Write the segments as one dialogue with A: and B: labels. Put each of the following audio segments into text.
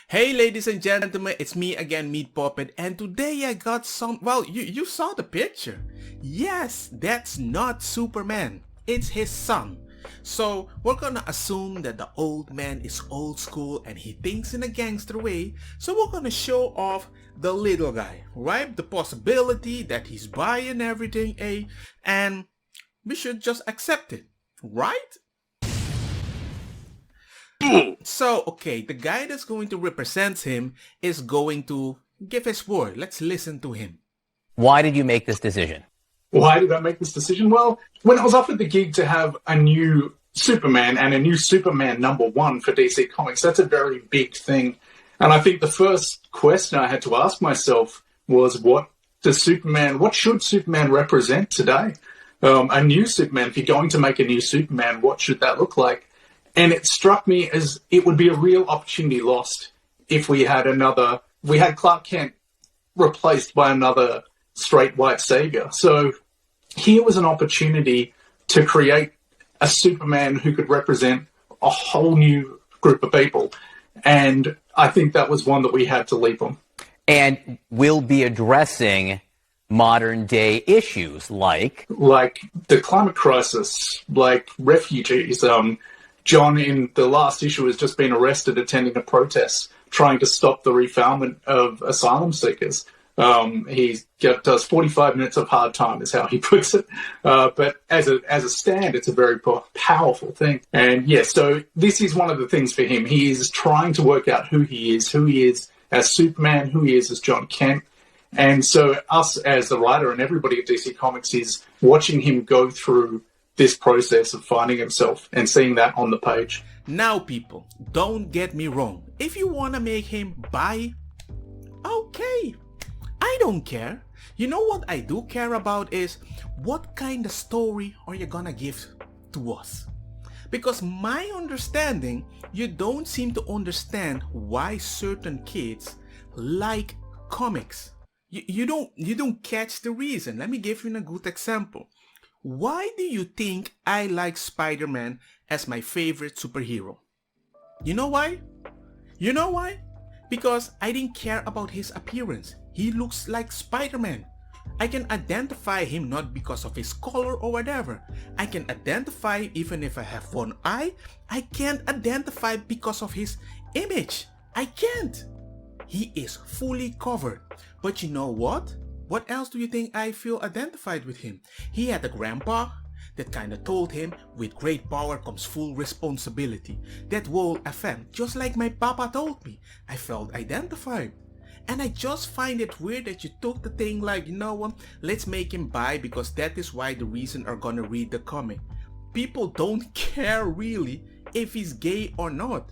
A: Hey ladies and gentlemen, it's me again, Meat Puppet, and today I got well, you saw the picture. Yes, that's not Superman, it's his son. So we're gonna assume that the old man is old school and he thinks in a gangster way, so we're gonna show off the little guy, right? The possibility that he's buying everything, and we should just accept it, right? So, okay, the guy that's going to represent him is going to give his word. Let's listen to him.
B: Why did you make this decision?
C: Why did I make this decision? Well, when I was offered the gig to have a new Superman and a new Superman #1 for DC Comics, that's a very big thing. And I think the first question I had to ask myself was, what should Superman represent today? A new Superman, if you're going to make a new Superman, what should that look like? And it struck me as it would be a real opportunity lost if we had Clark Kent replaced by another straight white savior. So here was an opportunity to create a Superman who could represent a whole new group of people. And I think that was one that we had to leap on.
B: And we'll be addressing modern day issues like
C: the climate crisis, like refugees. John in the last issue has just been arrested attending a protest trying to stop the refoulement of asylum seekers. He does 45 minutes of hard time, is how he puts it. But as a stand, it's a very powerful thing. And yes, so this is one of the things for him. He is trying to work out who he is as Superman, who he is as John Kent. And so us as the writer and everybody at DC Comics is watching him go through this process of finding himself and seeing that on the page.
A: Now people, don't get me wrong. If you want to make him bi, okay. I don't care. You know what I do care about is what kind of story are you gonna give to us? Because my understanding, you don't seem to understand why certain kids like comics. You don't catch the reason. Let me give you a good example. Why do you think I like Spider-Man as my favorite superhero? You know why? You know why? Because I didn't care about his appearance. He looks like Spider-Man. I can identify him not because of his color or whatever. I can identify even if I have one eye. I can't identify because of his image. I can't. He is fully covered. But you know what? What else do you think I feel identified with him? He had a grandpa that kind of told him, with great power comes full responsibility. That whole FM, just like my papa told me. I felt identified. And I just find it weird that you took the thing like, you know what, let's make him bi because that is why the reason are gonna read the comic. People don't care really if he's gay or not.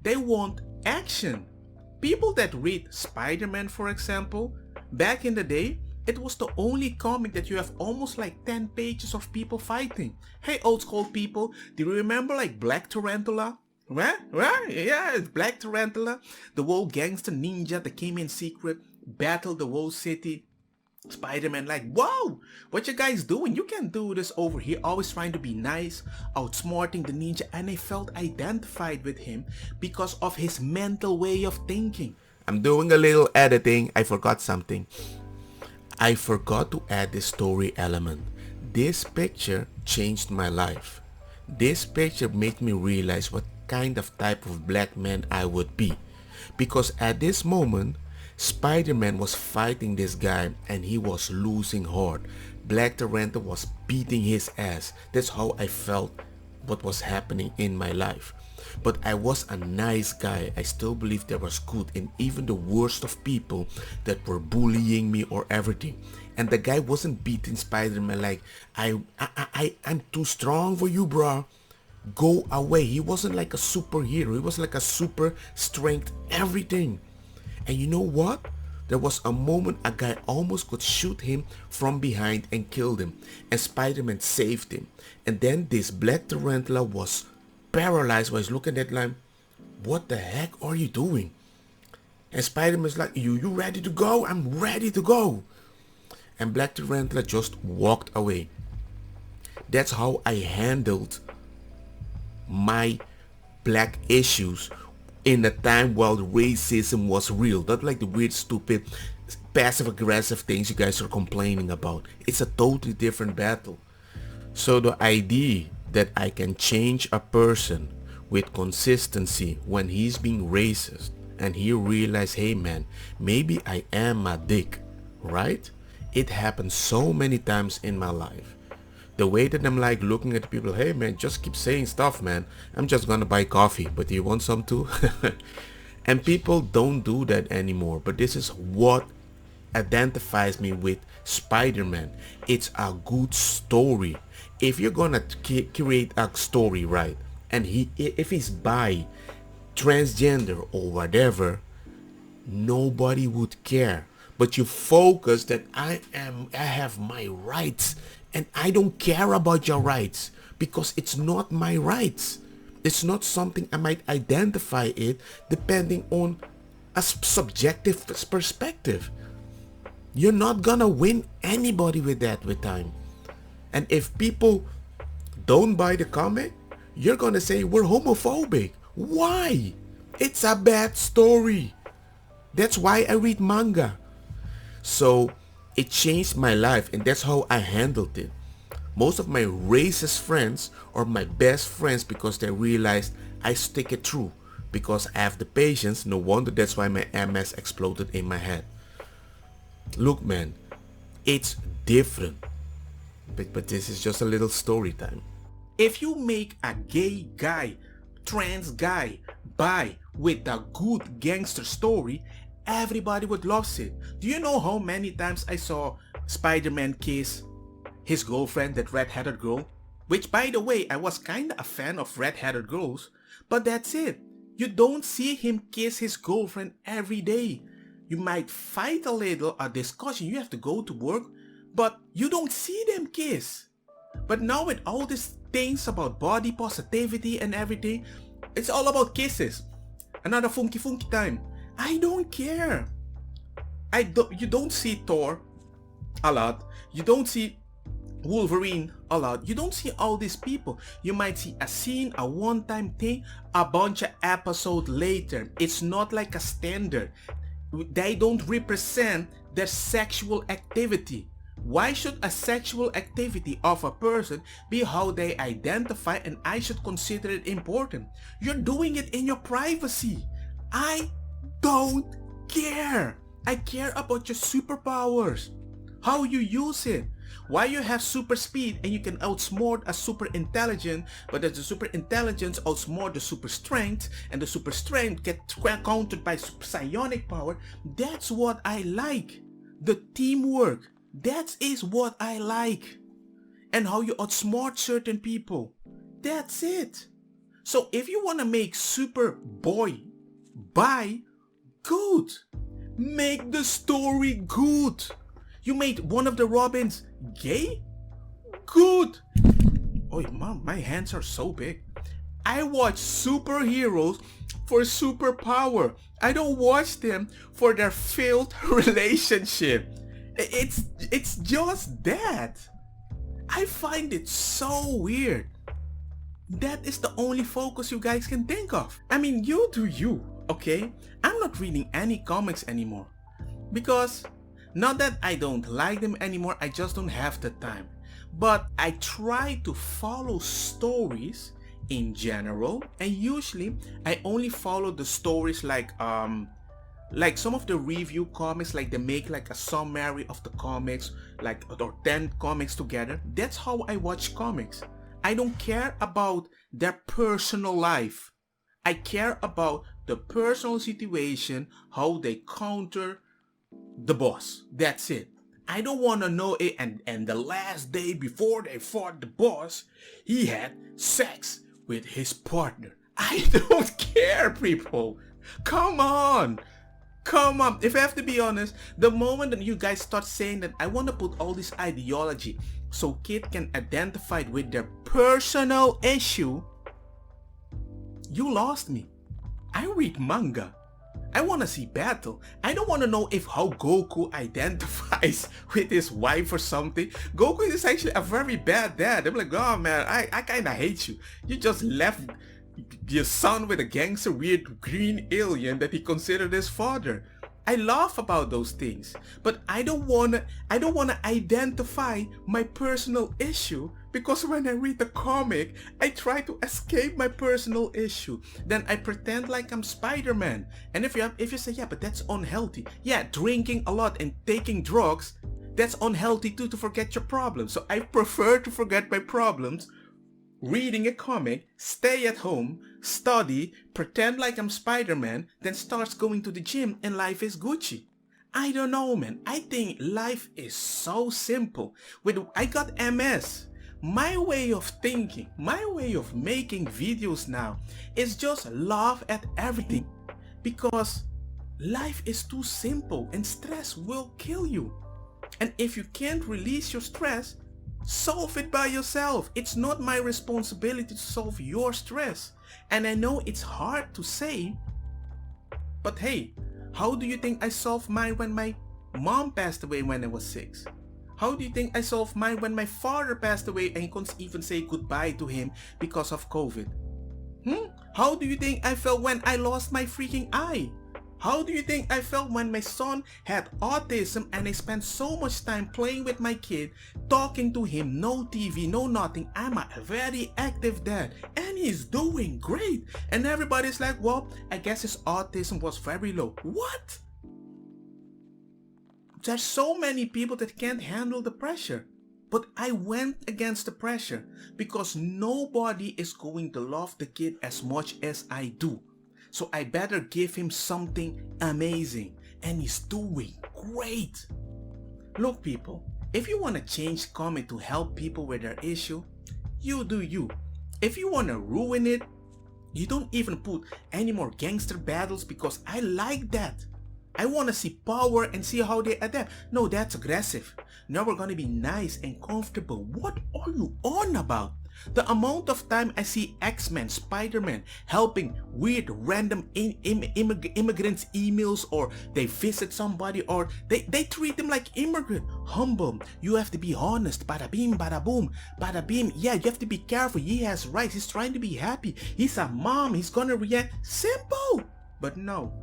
A: They want action. People that read Spider-Man, for example, back in the day, it was the only comic that you have almost like 10 pages of people fighting. Hey old school people, do you remember like Black Tarantula? Right? Yeah, it's Black Tarantula. The whole gangster ninja that came in secret, battled the whole city. Spider-Man like, whoa, what you guys doing? You can't do this over here. Always trying to be nice, outsmarting the ninja. And I felt identified with him because of his mental way of thinking. I'm doing a little editing. I forgot something. I forgot to add the story element. This picture changed my life. This picture made me realize what kind of type of black man I would be. Because at this moment, Spider-Man was fighting this guy and he was losing hard. Black Tarantula was beating his ass. That's how I felt what was happening in my life. But I was a nice guy. I still believe there was good in even the worst of people that were bullying me or everything. And the guy wasn't beating Spider-Man like, I'm too strong for you, bro. Go away. He wasn't like a superhero. He was like a super strength everything. And you know what? There was a moment a guy almost could shoot him from behind and killed him. And Spider-Man saved him. And then this Black Tarantula was paralyzed while he's looking at him. What the heck are you doing? And Spider-Man's like, you ready to go? I'm ready to go. And Black Tarantula just walked away. That's how I handled my black issues in a time while racism was real, not like the weird, stupid, passive-aggressive things you guys are complaining about. It's a totally different battle. So the idea that I can change a person with consistency when he's being racist and he realizes, hey man, maybe I am a dick, right? It happens so many times in my life. The way that I'm like looking at people, hey man, just keep saying stuff, man. I'm just gonna buy coffee, but do you want some too? And people don't do that anymore. But this is what identifies me with Spider-Man. It's a good story. If you're gonna create a story, right, and if he's bi, transgender or whatever, nobody would care. But you focus that I have my rights and I don't care about your rights because it's not my rights. It's not something I might identify it depending on a subjective perspective. You're not gonna win anybody with that with time. And if people don't buy the comic, you're gonna say we're homophobic. Why? It's a bad story. That's why I read manga. So it changed my life, and that's how I handled it. Most of my racist friends are my best friends because they realized I stick it through. Because I have the patience. No wonder that's why my MS exploded in my head. Look man, it's different. But this is just a little story time. If you make a gay guy, trans guy, bi with a good gangster story, everybody would love it. Do you know how many times I saw Spider-Man kiss his girlfriend, that red-headed girl? Which, by the way, I was kinda a fan of red-headed girls. But that's it. You don't see him kiss his girlfriend every day. You might fight a little, a discussion, you have to go to work, but you don't see them kiss. But now with all these things about body positivity and everything, it's all about kisses. Another funky time. I don't care. You don't see Thor a lot. You don't see Wolverine a lot. You don't see all these people. You might see a scene, a one-time thing, a bunch of episodes later. It's not like a standard. They don't represent their sexual activity. Why should a sexual activity of a person be how they identify and I should consider it important? You're doing it in your privacy. I don't care. I care about your superpowers. How you use it. Why you have super speed and you can outsmart a super intelligent, but as the super intelligence outsmart the super strength and the super strength get countered by psionic power. That's what I like. The teamwork. That is what I like. And how you outsmart certain people. That's it. So if you want to make Superboy bi, good. Make the story good. You made one of the Robins gay? Good. Oh, mom, my hands are so big. I watch superheroes for superpower. I don't watch them for their failed relationship. It's just that. I find it so weird. That is the only focus you guys can think of. I mean, you do you, okay? I'm not reading any comics anymore. Because, not that I don't like them anymore, I just don't have the time. But I try to follow stories in general, and usually I only follow the stories like some of the review comics, like they make like a summary of the comics, like or 10 comics together. That's how I watch comics. I don't care about their personal life. I care about the personal situation, how they counter the boss. That's it. I don't want to know it and the last day before they fought the boss, he had sex with his partner. I don't care, people. Come on. Come on. If I have to be honest, the moment that you guys start saying that I want to put all this ideology so kids can identify with their personal issue, you lost me. I read manga. I want to see battle. I don't want to know if how Goku identifies with his wife or something. Goku is actually a very bad dad. I'm like, oh man, I kind of hate you. You just left your son with a gangster weird green alien that he considered his father. I laugh about those things, but I don't wanna identify my personal issue, because when I read the comic, I try to escape my personal issue. Then I pretend like I'm Spider-Man. And if you say, yeah, but that's unhealthy. Yeah, drinking a lot and taking drugs, that's unhealthy too, to forget your problems. So I prefer to forget my problems reading a comic, stay at home, study, pretend like I'm Spider-Man, then starts going to the gym and life is Gucci. I don't know, man. I think life is so simple. I got MS. My way of thinking, my way of making videos now is just laugh at everything, because life is too simple and stress will kill you. And if you can't release your stress, solve it by yourself. It's not my responsibility to solve your stress. And I know it's hard to say, but hey, how do you think I solved mine when my mom passed away when I was 6? How do you think I solved mine when my father passed away and couldn't even say goodbye to him because of COVID? How do you think I felt when I lost my freaking eye? How do you think I felt when my son had autism and I spent so much time playing with my kid, talking to him, no TV, no nothing? I'm a very active dad and he's doing great. And everybody's like, well, I guess his autism was very low. What? There's so many people that can't handle the pressure. But I went against the pressure because nobody is going to love the kid as much as I do. So I better give him something amazing, and he's doing great. Look people, if you want to change comic to help people with their issue, you do you. If you want to ruin it, you don't even put any more gangster battles, because I like that. I want to see power and see how they adapt. No, that's aggressive. Now we're going to be nice and comfortable. What are you on about? The amount of time I see X-Men, Spider-Man helping weird random immigrants emails, or they visit somebody, or they treat them like immigrant. Humble, you have to be honest, bada bing, bada boom, bada bing. Yeah, you have to be careful, he has rights, he's trying to be happy, he's a mom, he's gonna react. Simple! But no,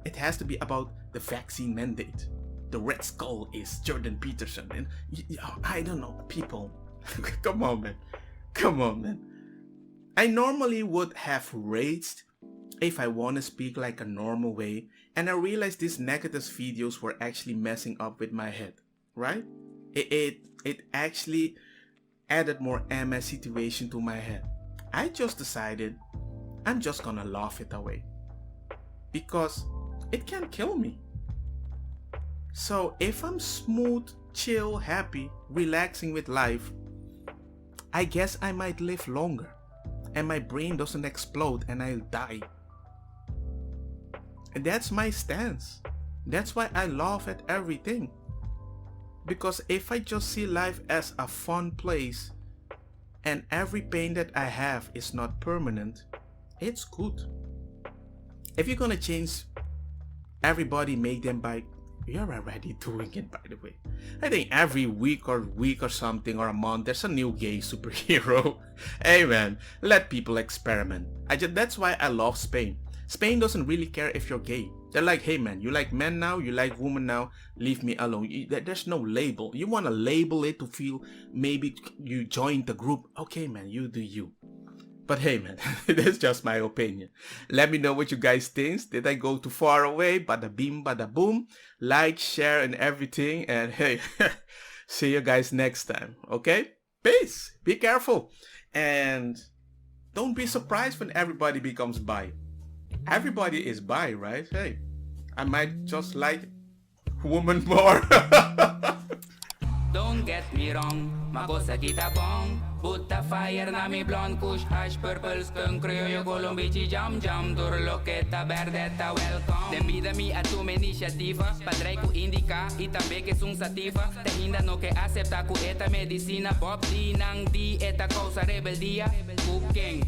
A: it has to be about the vaccine mandate. The Red Skull is Jordan Peterson, and I don't know, people. Come on, man. Come on, man. I normally would have raged if I want to speak like a normal way, and I realized these negative videos were actually messing up with my head, right? It actually added more MS situation to my head. I just decided I'm just gonna laugh it away, because it can kill me. So if I'm smooth, chill, happy, relaxing with life, I guess I might live longer and my brain doesn't explode and I'll die. And that's my stance. That's why I laugh at everything. Because if I just see life as a fun place and every pain that I have is not permanent, it's good. If you're gonna change everybody, make them buy, you're already doing it, by the way. I think every week or something, or a month, there's a new gay superhero. Hey man, let people experiment. That's why I love Spain. Spain doesn't really care if you're gay. They're like, hey man, you like men now, you like women now, leave me alone. There's no label. You want to label it to feel maybe you joined the group. Okay man, you do you. But hey man, that's just my opinion. Let me know what you guys think. Did I go too far away? Bada bing, bada boom. Like, share, and everything. And hey, see you guys next time. Okay? Peace. Be careful. And don't be surprised when everybody becomes bi. Everybody is bi, right? Hey, I might just like women more.
D: Don't get me wrong, makosa kita bong. Put the fire na mi blonde kush hash purple skunk criollo colombici jam jam turloqueta verdeta welcome. Dem vida mi a tu iniciativa, padrei ku indica e também que sung sativa. Te ainda no que acepta ku eta medicina Bob di nang di eta causa rebeldia. Cooking.